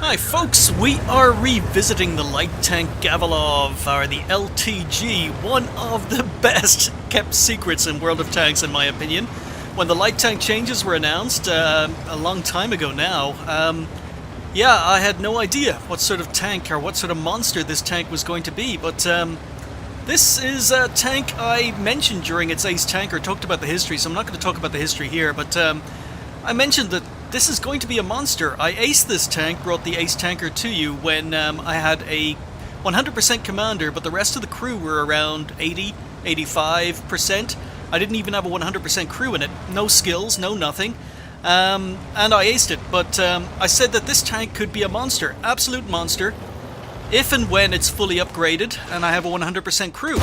Hi folks, we are revisiting the light tank Gavilov, or the LTG, one of the best kept secrets in World of Tanks in my opinion. When the light tank changes were announced a long time ago now, yeah, I had no idea what sort of tank or what sort of monster this tank was going to be, but this is a tank I mentioned during its Ace Tanker, talked about the history, so I'm not going to talk about the history here, but I mentioned that this is going to be a monster. I aced this tank, brought the Ace Tanker to you when I had a 100% commander, but the rest of the crew were around 80, 85%. I didn't even have a 100% crew in it. No skills, no nothing. And I aced it, but I said that this tank could be a monster, absolute monster, if and when it's fully upgraded and I have a 100% crew.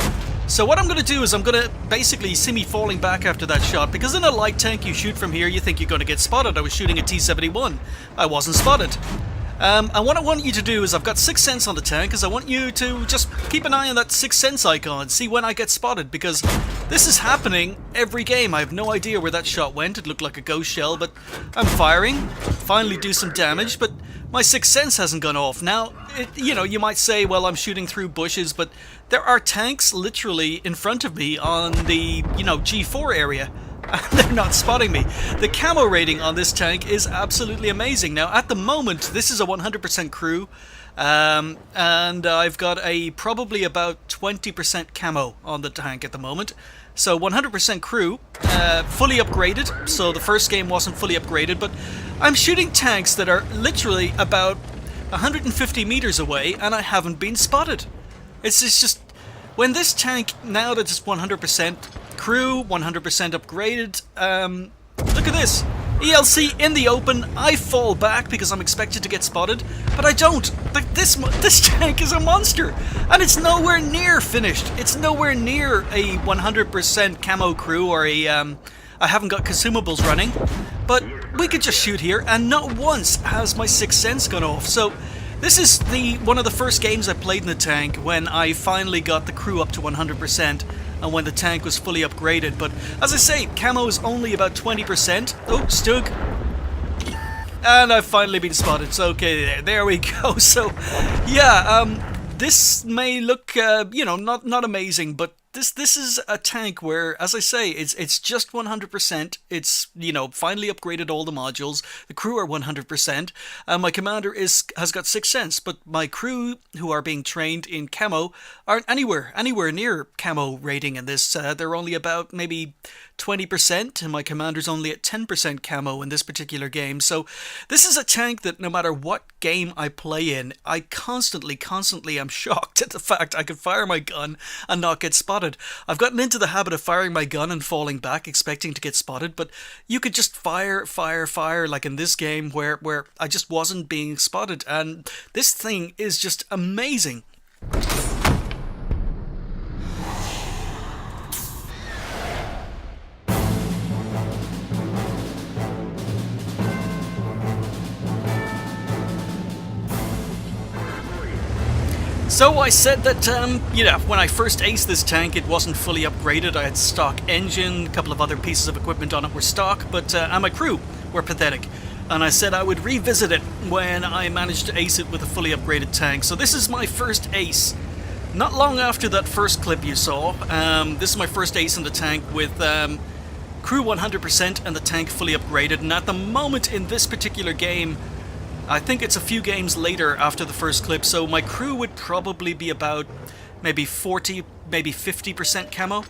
So what I'm going to do is I'm going to basically see me falling back after that shot, because in a light tank you shoot from here, you think you're going to get spotted. I was shooting a T-71. I wasn't spotted. And what I want you to do is, I've got 6th Sense on the tank, is I want you to just keep an eye on that 6th Sense icon, see when I get spotted, because this is happening every game. I have no idea where that shot went. It looked like a ghost shell, but I'm firing, finally do some damage, but my 6th Sense hasn't gone off. Now, you know, you might say, well, I'm shooting through bushes, but there are tanks literally in front of me on the, you know, G4 area. And they're not spotting me. The camo rating on this tank is absolutely amazing. Now, at the moment, this is a 100% crew, and I've got a probably about 20% camo on the tank at the moment. So 100% crew, fully upgraded, so the first game wasn't fully upgraded, but I'm shooting tanks that are literally about 150 meters away, and I haven't been spotted. It's just, when this tank, now that it's 100% crew, 100% upgraded, look at this. ELC in the open, I fall back because I'm expected to get spotted, but I don't. Like, this tank is a monster, and it's nowhere near finished. It's nowhere near a 100% camo crew, or a, I haven't got consumables running, but we could just shoot here, and not once has my 6th Sense gone off. So this is one of the first games I played in the tank when I finally got the crew up to 100%. And when the tank was fully upgraded. But as I say, camo is only about 20%. Oh, Stug. And I've finally been spotted. So okay, there we go. So yeah, this may look you know, not amazing, but this is a tank where, as I say, it's just 100%. It's, you know, finally upgraded all the modules. The crew are 100%. My commander has got 6th Sense, but my crew, who are being trained in camo, aren't anywhere near camo rating in this. They're only about maybe 20%, and my commander's only at 10% camo in this particular game. So this is a tank that no matter what game I play in, I constantly am shocked at the fact I could fire my gun and not get spotted. I've gotten into the habit of firing my gun and falling back expecting to get spotted, but you could just fire like in this game where I just wasn't being spotted, and this thing is just amazing. So I said that, you know, when I first aced this tank, it wasn't fully upgraded. I had stock engine, a couple of other pieces of equipment on it were stock, but and my crew were pathetic. And I said I would revisit it when I managed to ace it with a fully upgraded tank. So this is my first ace. Not long after that first clip you saw, this is my first ace in the tank with crew 100% and the tank fully upgraded. And at the moment in this particular game, I think it's a few games later after the first clip, so my crew would probably be about maybe 40, maybe 50% camo.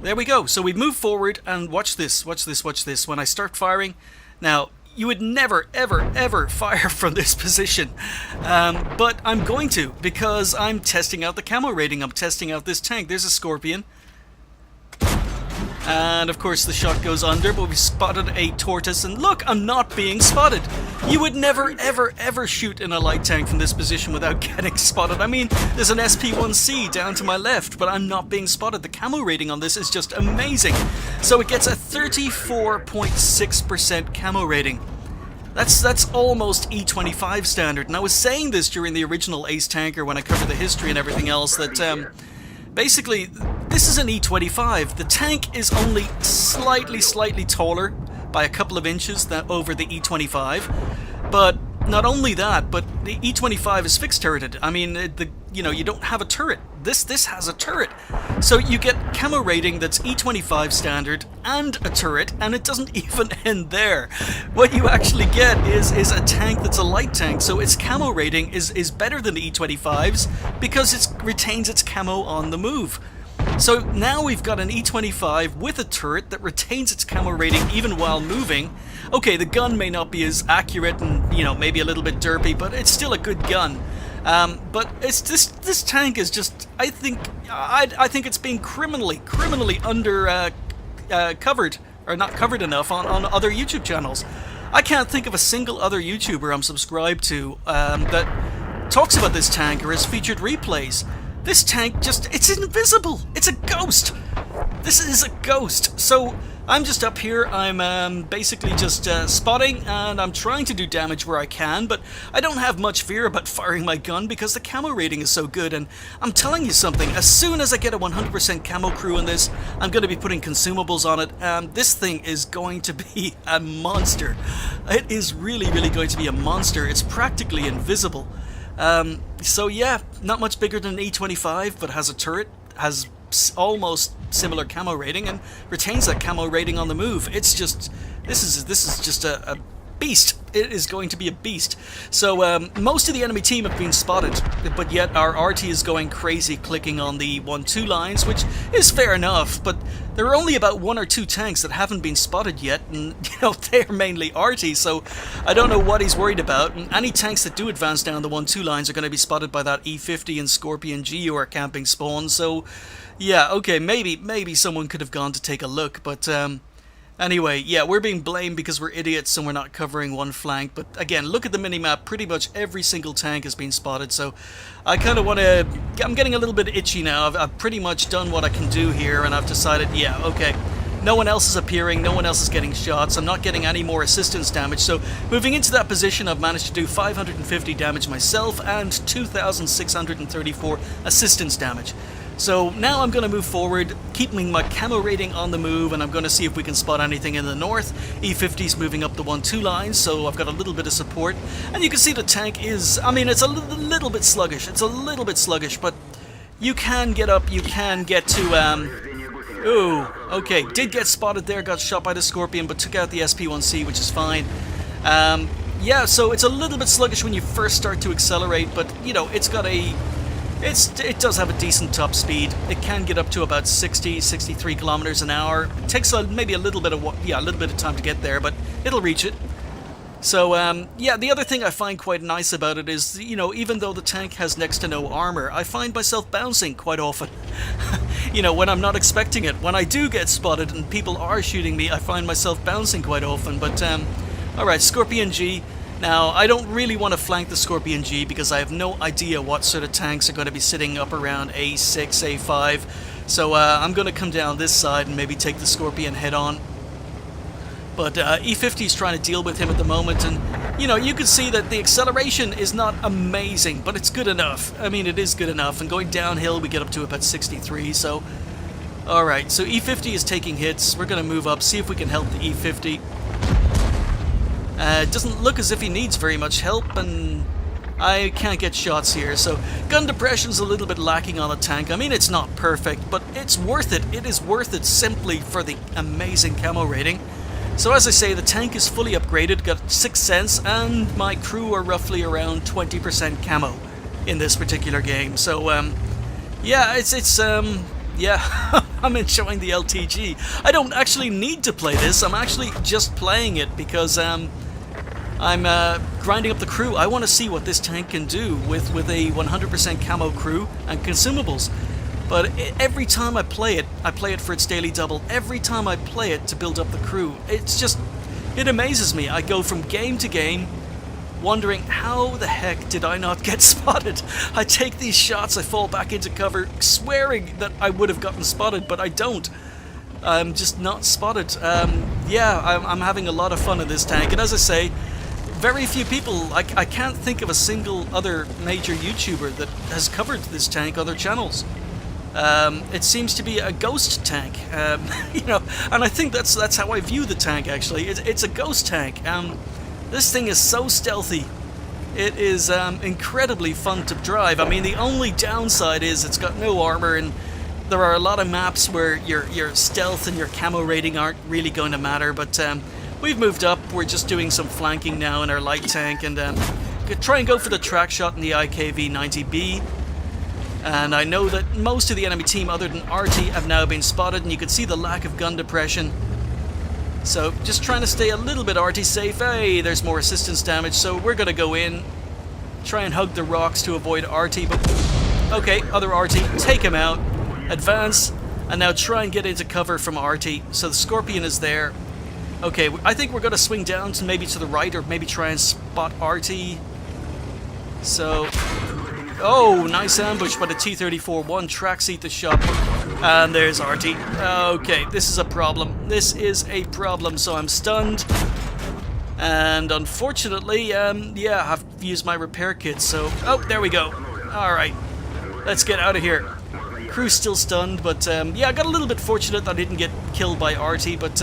There we go. So we move forward, and watch this. When I start firing, now, you would never, ever fire from this position. But I'm going to, because I'm testing out the camo rating. I'm testing out this tank. There's a Scorpion. And of course the shot goes under, but we spotted a Tortoise, and look, I'm not being spotted. You would never, ever shoot in a light tank from this position without getting spotted. I mean, there's an SP1C down to my left, but I'm not being spotted. The camo rating on this is just amazing. So it gets a 34.6% camo rating. That's almost E25 standard. And I was saying this during the original Ace Tanker when I covered the history and everything else, that basically, this is an E25. The tank is only slightly taller by a couple of inches over the E25, but not only that, but the E25 is fixed turreted. I mean, you don't have a turret. This has a turret. So you get camo rating that's E25 standard and a turret, and it doesn't even end there. What you actually get is a tank that's a light tank, so its camo rating is better than the E25's because it retains its camo on the move. So now we've got an E25 with a turret that retains its camo rating even while moving. Okay, the gun may not be as accurate and, maybe a little bit derpy, but it's still a good gun. But it's this tank is just, I think it's being criminally under covered, or not covered enough on other YouTube channels. I can't think of a single other YouTuber I'm subscribed to that talks about this tank or has featured replays. This tank it's invisible. It's a ghost. This is a ghost. So I'm just up here. I'm basically just spotting, and I'm trying to do damage where I can, but I don't have much fear about firing my gun because the camo rating is so good. And I'm telling you something, as soon as I get a 100% camo crew in this, I'm going to be putting consumables on it. This thing is going to be a monster. It is really going to be a monster. It's practically invisible. So yeah, not much bigger than an E25, but has a turret, has almost similar camo rating, and retains that camo rating on the move. It's just, this is just a beast. It is going to be a beast. So most of the enemy team have been spotted, but yet our RT is going crazy clicking on the 1-2 lines, which is fair enough, but there are only about 1 or 2 tanks that haven't been spotted yet, and they're mainly RT, so I don't know what he's worried about. And any tanks that do advance down the 1-2 lines are going to be spotted by that E50 and Scorpion G who are camping spawn. So yeah, okay, maybe someone could have gone to take a look, but anyway, yeah, we're being blamed because we're idiots and we're not covering one flank. But again, look at the minimap. Pretty much every single tank has been spotted. So I kind of want to... I'm getting a little bit itchy now. I've pretty much done what I can do here, and I've decided, yeah, okay, no one else is appearing. No one else is getting shots. I'm not getting any more assistance damage. So moving into that position, I've managed to do 550 damage myself and 2,634 assistance damage. So now I'm going to move forward, keeping my camo rating on the move, and I'm going to see if we can spot anything in the north. E50's moving up the 1-2 lines, so I've got a little bit of support. And you can see the tank is, I mean, it's a little bit sluggish. It's a little bit sluggish, but you can get up, you can get to, ooh, okay, did get spotted there, got shot by the Scorpion, but took out the SP1C, which is fine. Yeah, so it's a little bit sluggish when you first start to accelerate, but, it's got a... It does have a decent top speed. It can get up to about 63 kilometers an hour. It takes maybe a little bit of time to get there, but it'll reach it. So yeah, the other thing I find quite nice about it is, even though the tank has next to no armor, I find myself bouncing quite often. When I'm not expecting it. When I do get spotted and people are shooting me, I find myself bouncing quite often. But alright, Scorpion G. Now, I don't really want to flank the Scorpion G because I have no idea what sort of tanks are going to be sitting up around A6, A5. So I'm going to come down this side and maybe take the Scorpion head on. But E50 is trying to deal with him at the moment, and you can see that the acceleration is not amazing, but it's good enough. I mean, it is good enough, and going downhill we get up to about 63, so... Alright, so E50 is taking hits. We're going to move up, see if we can help the E50. It doesn't look as if he needs very much help, and I can't get shots here, so gun depression's a little bit lacking on the tank. I mean, it's not perfect, but it's worth it. It is worth it simply for the amazing camo rating. So as I say, the tank is fully upgraded, got 6 cents, and my crew are roughly around 20% camo in this particular game. So, yeah, yeah, I'm enjoying the LTG. I don't actually need to play this. I'm actually just playing it because I'm grinding up the crew. I want to see what this tank can do with a 100% camo crew and consumables. But every time I play it for its daily double. Every time I play it to build up the crew, it amazes me. I go from game to game wondering how the heck did I not get spotted. I take these shots, I fall back into cover, swearing that I would have gotten spotted, but I don't. I'm just not spotted. Yeah, I'm having a lot of fun in this tank, and as I say, very few people, I can't think of a single other major YouTuber that has covered this tank on their channels. It seems to be a ghost tank, and I think that's how I view the tank, actually. It's a ghost tank. This thing is so stealthy. It is incredibly fun to drive. I mean, the only downside is it's got no armor, and there are a lot of maps where your stealth and your camo rating aren't really going to matter, but we've moved up. We're just doing some flanking now in our light tank, and try and go for the track shot in the IKV-90B. And I know that most of the enemy team other than RT have now been spotted, and you can see the lack of gun depression. So just trying to stay a little bit RT safe. Hey, there's more assistance damage, so we're going to go in, try and hug the rocks to avoid RT. But okay, other RT, take him out, advance, and now try and get into cover from RT. So the Scorpion is there. Okay, I think we're going to swing down to maybe to the right, or maybe try and spot RT. So, oh, nice ambush by the T-34-1, track seat the shot. And there's RT. Okay, this is a problem. This is a problem, so I'm stunned. And unfortunately, yeah, I've used my repair kit, so... Oh, there we go. Alright, let's get out of here. Crew's still stunned, but yeah, I got a little bit fortunate that I didn't get killed by RT, but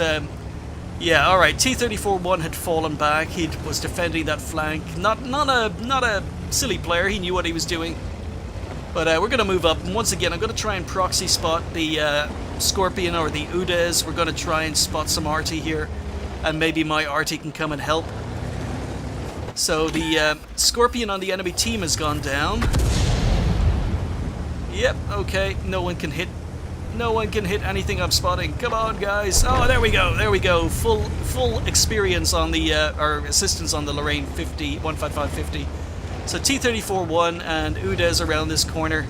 yeah, alright, T-34-1 had fallen back. He was defending that flank. Not a silly player, he knew what he was doing. But we're going to move up, and once again, I'm going to try and proxy spot the Scorpion or the Udes. We're going to try and spot some RT here, and maybe my RT can come and help. So the Scorpion on the enemy team has gone down. Yep, okay, no one can hit anything I'm spotting. Come on, guys. Oh, there we go. Full experience on the, or assistance on the Lorraine 15550. So T-34-1 and Udes around this corner.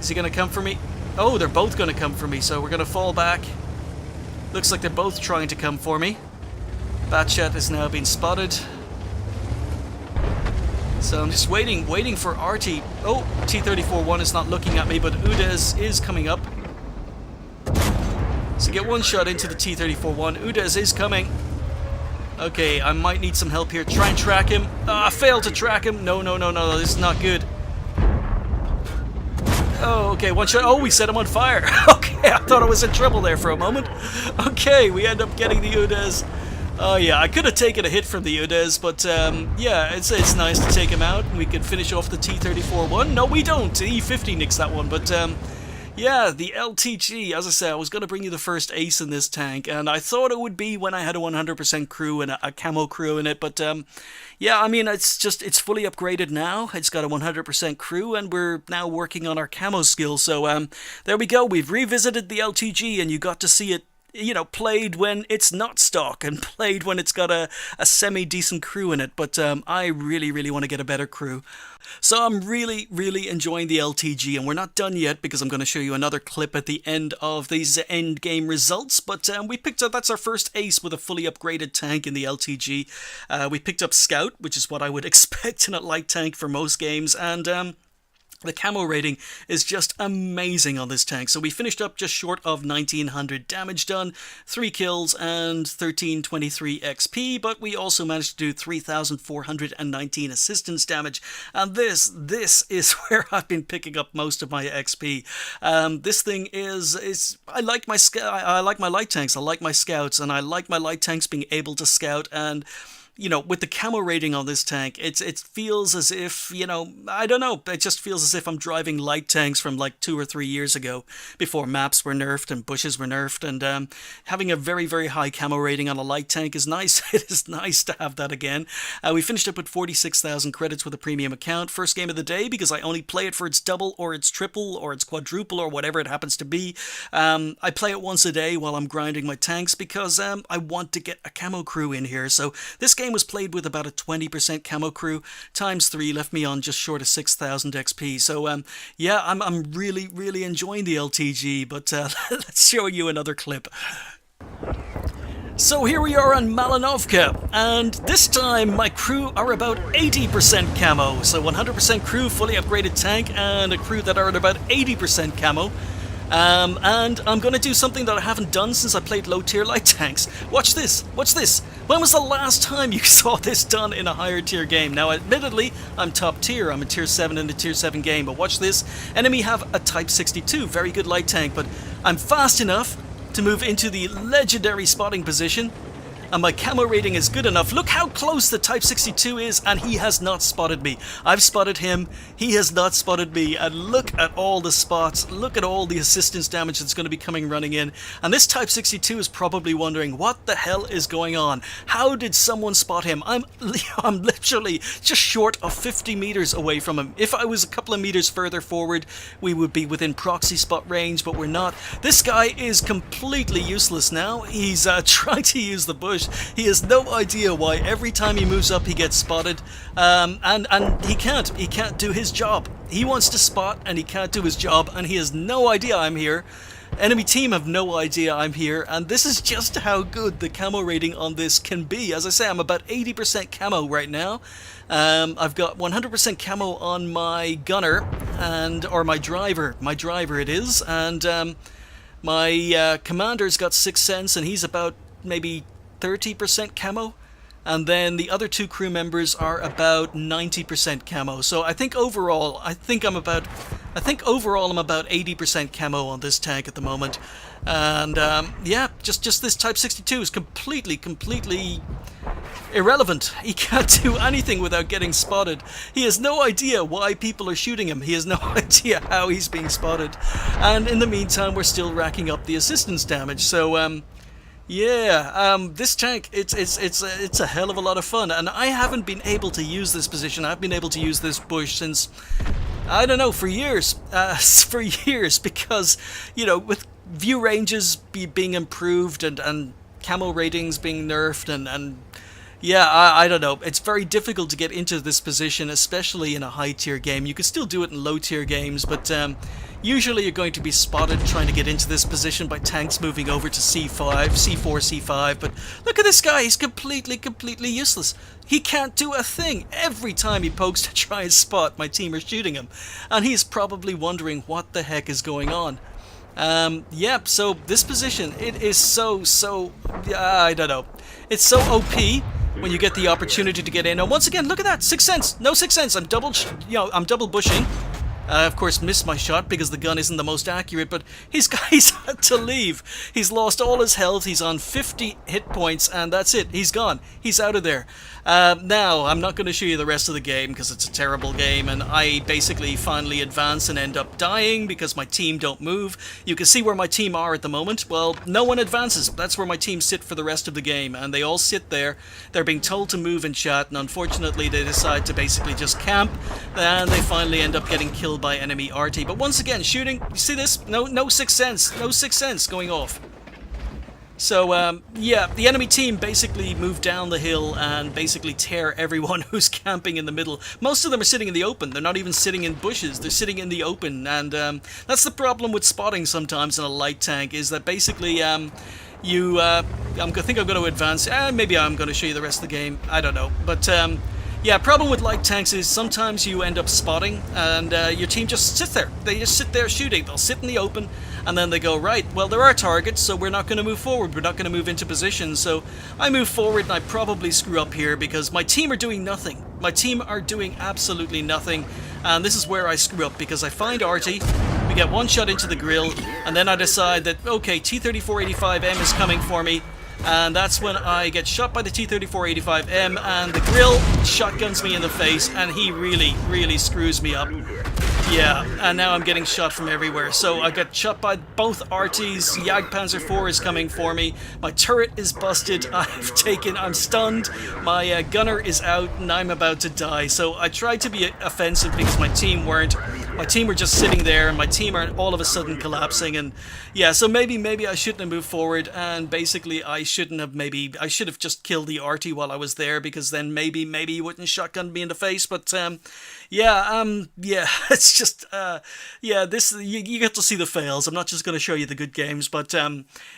Is he going to come for me? Oh, they're both going to come for me, so we're going to fall back. Looks like they're both trying to come for me. Batchat has now been spotted. So I'm just waiting for RT. Oh, T-34-1 is not looking at me, but Udes is coming up. So get one shot into the T-34-1. Udes is coming. Okay, I might need some help here. Try and track him. I failed to track him. No, this is not good. Oh, okay, one shot. Oh, we set him on fire. Okay, I thought I was in trouble there for a moment. Okay, we end up getting the Udes. Oh yeah, I could have taken a hit from the Udes, but yeah, it's nice to take him out. We could finish off the T-34-1. No, we don't. The E-50 nicks that one, but yeah, the LTG, as I said, I was going to bring you the first ace in this tank, and I thought it would be when I had a 100% crew and a camo crew in it, but yeah, I mean, it's fully upgraded now. It's got a 100% crew, and we're now working on our camo skills, so there we go. We've revisited the LTG, and you got to see it, you know, played when it's not stock and played when it's got a semi-decent crew in it, but I really want to get a better crew. So I'm really enjoying the LTG, and we're not done yet because I'm going to show you another clip at the end of these end game results, but we picked up, that's our first ace with a fully upgraded tank in the LTG. We picked up Scout, which is what I would expect in a light tank for most games, and the camo rating is just amazing on this tank. So we finished up just short of 1900 damage done, 3 kills and 1323 XP, but we also managed to do 3419 assistance damage, and this is where I've been picking up most of my XP. This thing is I like my light tanks, I like my scouts, and I like my light tanks being able to scout, and you know, with the camo rating on this tank, it feels as if, you know, I don't know, it just feels as if I'm driving light tanks from like 2 or 3 years ago, before maps were nerfed and bushes were nerfed, and having a very high camo rating on a light tank is nice. It is nice to have that again. We finished up with 46,000 credits with a premium account. First game of the day, because I only play it for its double or its triple or its quadruple or whatever it happens to be. I play it once a day while I'm grinding my tanks because I want to get a camo crew in here. So this game was played with about a 20% camo crew, times 3 left me on just short of 6,000 XP. So yeah, I'm really enjoying the LTG, but let's show you another clip. So here we are on Malinovka, and this time my crew are about 80% camo. So 100% crew, fully upgraded tank, and a crew that are at about 80% camo. And I'm going to do something that I haven't done since I played low-tier light tanks. Watch this! Watch this! When was the last time you saw this done in a higher tier game? Now, admittedly, I'm top tier. I'm a tier 7 in a tier 7 game, but watch this. Enemy have a Type 62, very good light tank, but I'm fast enough to move into the legendary spotting position, and my camo rating is good enough. Look how close the Type 62 is, and he has not spotted me. I've spotted him, he has not spotted me, and look at all the spots, look at all the assistance damage that's going to be coming running in. And this Type 62 is probably wondering, what the hell is going on? How did someone spot him? I'm literally just short of 50 meters away from him. If I was a couple of meters further forward, we would be within proxy spot range, but we're not. This guy is completely useless now. He's trying to use the bush. He has no idea why every time he moves up he gets spotted, and he can't do his job. He wants to spot and he can't do his job, and he has no idea I'm here. Enemy team have no idea I'm here, and this is just how good the camo rating on this can be. As I say, I'm about 80% camo right now. I've got 100% camo on my gunner, or my driver it is, and my commander's got 6 cents, and he's about maybe 30% camo. And then the other 2 crew members are about 90% camo. So I think overall I'm about 80% camo on this tank at the moment. And yeah, just this Type 62 is completely irrelevant. He can't do anything without getting spotted. He has no idea why people are shooting him. He has no idea how he's being spotted. And in the meantime, we're still racking up the assistance damage. So yeah, this tank, it's a hell of a lot of fun, and I haven't been able to use this position. I've been able to use this bush since, I don't know, for years, because, you know, with view ranges being improved and camo ratings being nerfed, and yeah, I don't know. It's very difficult to get into this position, especially in a high-tier game. You can still do it in low-tier games, but usually you're going to be spotted trying to get into this position by tanks moving over to C4, C5. But look at this guy. He's completely useless. He can't do a thing. Every time he pokes to try and spot, my team are shooting him. And he's probably wondering what the heck is going on. Yep, so this position, it is so, I don't know. It's so OP when you get the opportunity to get in. And once again, look at that, 6 cents. No 6 cents. I'm double bushing. Of course, missed my shot because the gun isn't the most accurate, but he's had to leave. He's lost all his health. He's on 50 hit points, and that's it. He's gone. He's out of there. Now, I'm not going to show you the rest of the game because it's a terrible game, and I basically finally advance and end up dying because my team don't move. You can see where my team are at the moment. Well, no one advances. That's where my team sit for the rest of the game, and they all sit there. They're being told to move in chat, and unfortunately they decide to basically just camp, and they finally end up getting killed by enemy RT. But once again, shooting, you see this? No 6 cents. No 6 cents going off. So, yeah, the enemy team basically move down the hill and basically tear everyone who's camping in the middle. Most of them are sitting in the open. They're not even sitting in bushes. They're sitting in the open. And that's the problem with spotting sometimes in a light tank, is that basically I think I'm going to advance. Maybe I'm going to show you the rest of the game. I don't know. But yeah, problem with light tanks is sometimes you end up spotting and your team just sits there. They just sit there shooting. They'll sit in the open and then they go, right, well, there are targets, so we're not going to move forward. We're not going to move into position. So I move forward and I probably screw up here because my team are doing nothing. My team are doing absolutely nothing. And this is where I screw up because I find Artie. We get one shot into the grill and then I decide that, okay, T-3485M is coming for me. And that's when I get shot by the T-3485M and the grill shotguns me in the face and he really screws me up. Yeah, and now I'm getting shot from everywhere. So I got shot by both RTs, Jagdpanzer IV is coming for me, my turret is busted, I'm stunned, my gunner is out and I'm about to die. So I tried to be offensive because my team weren't. My team were just sitting there and my team are all of a sudden collapsing, and yeah, so maybe I shouldn't have moved forward, and basically I should have just killed the RT while I was there, because then maybe he wouldn't shotgun me in the face. But yeah, it's just yeah, this you get to see the fails. I'm not just going to show you the good games, but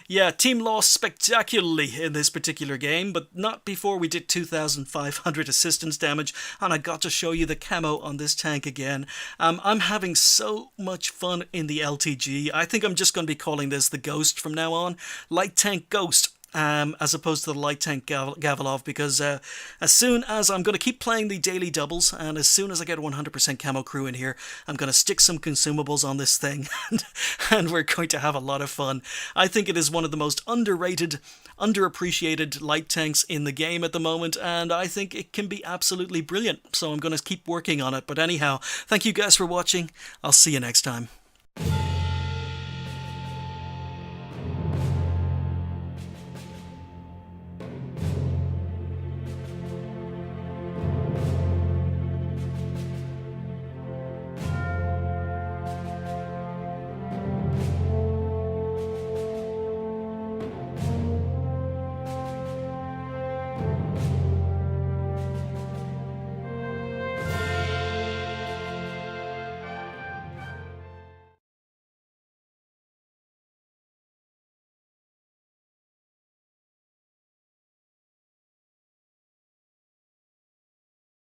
yeah, team lost spectacularly in this particular game, but not before we did 2,500 assistance damage, and I got to show you the camo on this tank again. I'm having so much fun in the LTG. I think I'm just going to be calling this the Ghost from now on. Light Tank Ghost. As opposed to the Light Tank Gavilov, because as soon as I'm going to keep playing the daily doubles, and as soon as I get 100% camo crew in here, I'm going to stick some consumables on this thing, and we're going to have a lot of fun. I think it is one of the most underrated underappreciated light tanks in the game at the moment, and I think it can be absolutely brilliant, so I'm going to keep working on it. But anyhow, thank you guys for watching. I'll see you next time.